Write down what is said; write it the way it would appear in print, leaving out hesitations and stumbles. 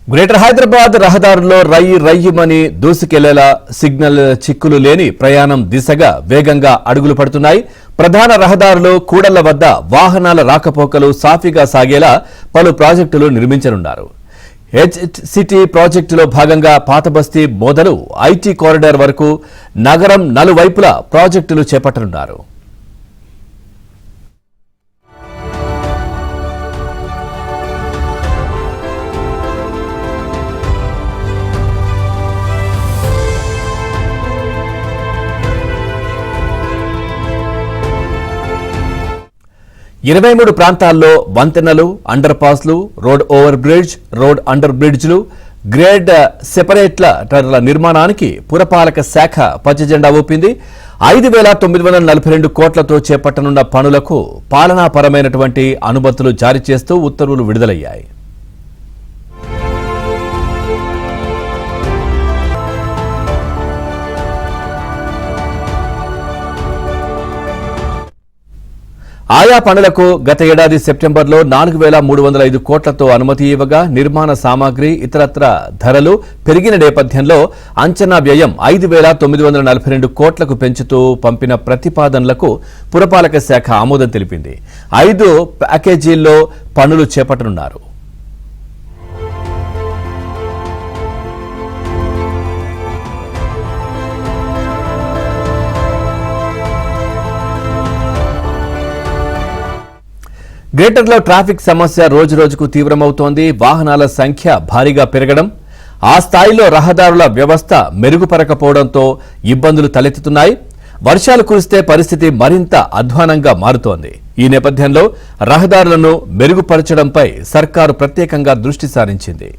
Greater Hyderabad రహదారుల్లో రయ్యమని దూసుకెళ్లేలా signal చిక్కులు లేని ప్రయాణం దిశగా వేగంగా అడుగులు పడుతున్నాయి. ప్రధాన రహదారులు కూడళ్ల వద్ద వాహనాల రాకపోకలు సాఫీగా సాగేలా పలు ప్రాజెక్టులు నిర్మించనున్నారు. హెచ్సిటీ ప్రాజెక్టులో భాగంగా పాతబస్తీ మొదలు ఐటీ కారిడార్ వరకు నగరం నలువైపులా ప్రాజెక్టులు చేపట్టనున్నారు. ఇరవై 23 ప్రాంతాల్లో వంతెనలు, అండర్ పాస్లు, road over bridge, road under బ్రిడ్జ్లు, గ్రేడ్ సెపరేట్ల నిర్మాణానికి పురపాలక శాఖ పచ్చజెండా ఊపింది. 5,942 కోట్లతో చేపట్టనున్న పనులకు పాలనాపరమైనటువంటి అనుమతులు జారీ చేస్తూ ఉత్తర్వులు విడుదలయ్యాయి. ఆయా పనులకు గత ఏడాది సెప్టెంబర్లో 4,305 కోట్లతో అనుమతి ఇవ్వగా నిర్మాణ సామాగ్రి ఇతరత్ర ధరలు పెరిగిన నేపథ్యంలో అంచనా వ్యయం 5,942 కోట్లకు పెంచుతూ పంపిన ప్రతిపాదనలకు పురపాలక శాఖ ఆమోదం తెలిపింది. 5 ప్యాకేజీల్లో పనులు చేపట్టనున్నారు. గ్రేటర్లో ట్రాఫిక్ సమస్య రోజురోజుకు తీవ్రమవుతోంది. వాహనాల సంఖ్య భారీగా పెరగడం, ఆ స్థాయిలో రహదారుల వ్యవస్థ మెరుగుపరకపోవడంతో ఇబ్బందులు తలెత్తుతున్నాయి. వర్షాలు కురిస్తే పరిస్థితి మరింత అధ్వానంగా మారుతోంది. ఈ నేపథ్యంలో రహదారులను మెరుగుపరచడంపై సర్కారు ప్రత్యేకంగా దృష్టి సారించింది.